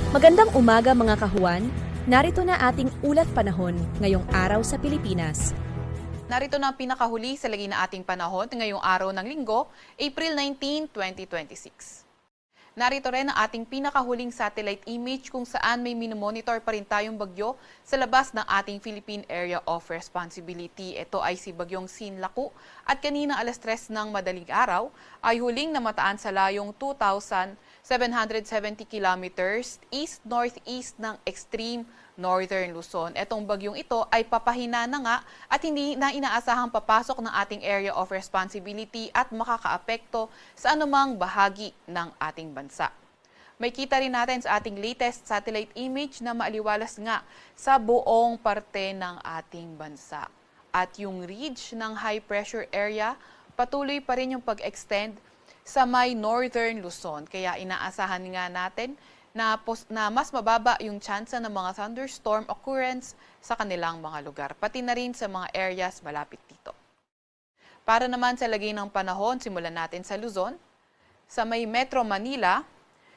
Magandang umaga mga kahuan, narito na ating ulat panahon ngayong araw sa Pilipinas. Narito na ang pinakahuli sa lagi na ating panahon ngayong araw ng Linggo, April 19, 2026. Narito rin ang ating pinakahuling satellite image kung saan may minomonitor pa rin tayong bagyo sa labas ng ating Philippine Area of Responsibility. Ito ay si Bagyong Sinlaku at kanina alas 3 ng madaling araw ay huling namataan sa layong 2,770 kilometers east-northeast ng extreme Northern Luzon. Etong bagyong ito ay papahina na nga at hindi na inaasahang papasok ng ating area of responsibility at makakaapekto sa anumang bahagi ng ating bansa. May kita rin natin sa ating latest satellite image na maaliwalas nga sa buong parte ng ating bansa. At yung ridge ng high pressure area, patuloy pa rin yung pag-extend sa may Northern Luzon. Kaya inaasahan nga natin na mas mababa yung tsansa ng mga thunderstorm occurrence sa kanilang mga lugar, pati na rin sa mga areas malapit dito. Para naman sa lagay ng panahon, simulan natin sa Luzon, sa may Metro Manila,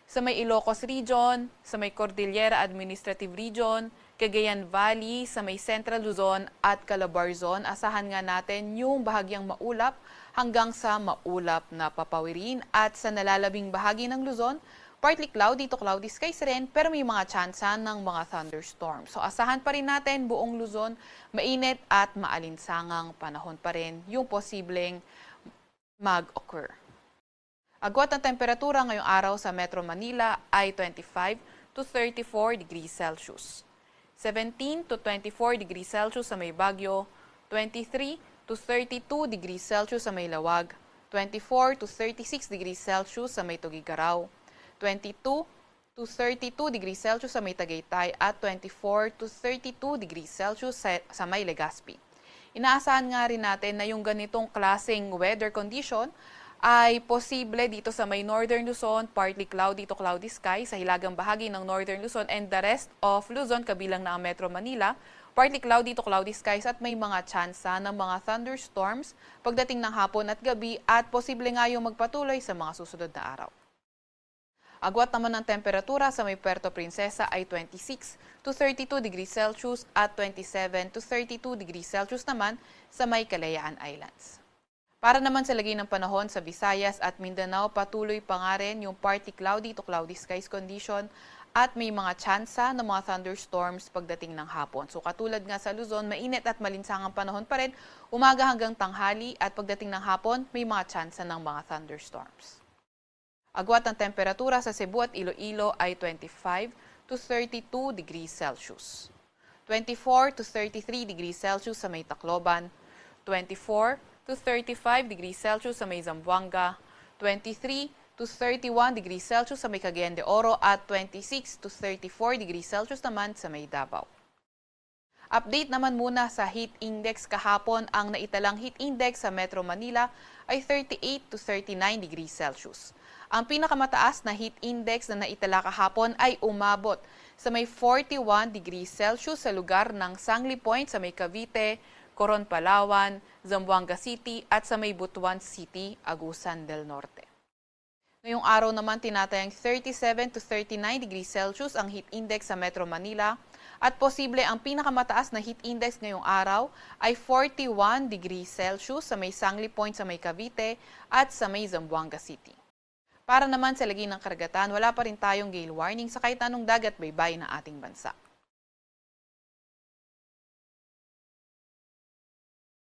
sa may Ilocos Region, sa may Cordillera Administrative Region, Cagayan Valley, sa may Central Luzon at Calabarzon. Asahan nga natin yung bahagyang maulap hanggang sa maulap na papawirin at sa nalalabing bahagi ng Luzon, partly cloudy to cloudy skies rin, pero may mga tsansa ng mga thunderstorms. So asahan pa rin natin buong Luzon, mainit at maalinsangang panahon pa rin yung posibleng mag-occur. Agwat ng temperatura ngayong araw sa Metro Manila ay 25 to 34 degrees Celsius. 17 to 24 degrees Celsius sa may Baguio, 23 to 32 degrees Celsius sa may Lawag, 24 to 36 degrees Celsius sa may Tugigaraw, 22 to 32 degrees Celsius sa may Tagaytay at 24 to 32 degrees Celsius sa may Legazpi. Inaasahan nga rin natin na yung ganitong klaseng weather condition ay posible dito sa may Northern Luzon, partly cloudy to cloudy sky sa hilagang bahagi ng Northern Luzon and the rest of Luzon kabilang na ang Metro Manila, partly cloudy to cloudy skies at may mga tsansa ng mga thunderstorms pagdating ng hapon at gabi at posible nga yung magpatuloy sa mga susunod na araw. Agwat naman ng temperatura sa may Puerto Princesa ay 26 to 32 degrees Celsius at 27 to 32 degrees Celsius naman sa may Kalayaan Islands. Para naman sa lagay ng panahon sa Visayas at Mindanao, patuloy pa nga rin yung partly cloudy to cloudy skies condition at may mga tsansa ng mga thunderstorms pagdating ng hapon. So katulad nga sa Luzon, mainit at malinsangang panahon pa rin, umaga hanggang tanghali at pagdating ng hapon, may mga tsansa ng mga thunderstorms. Agwat ng temperatura sa Cebu at Iloilo ay 25 to 32 degrees Celsius. 24 to 33 degrees Celsius sa may Tacloban, 24 to 35 degrees Celsius sa may Zamboanga, 23 to 31 degrees Celsius sa may Cagayan de Oro at 26 to 34 degrees Celsius naman sa may Davao. Update naman muna sa heat index kahapon. Ang naitalang heat index sa Metro Manila ay 38 to 39 degrees Celsius. Ang pinakamataas na heat index na naitala kahapon ay umabot sa may 41 degrees Celsius sa lugar ng Sangli Point sa may Cavite, Coron, Palawan, Zamboanga City at sa may Butuan City, Agusan del Norte. Ngayong araw naman tinatayang 37 to 39 degrees Celsius ang heat index sa Metro Manila at posible ang pinakamataas na heat index ngayong araw ay 41 degrees Celsius sa may Sangli Point sa may Cavite at sa may Zamboanga City. Para naman sa lagi ng karagatan, wala pa rin tayong gale warning sa kahit anong dagat baybay ng ating bansa.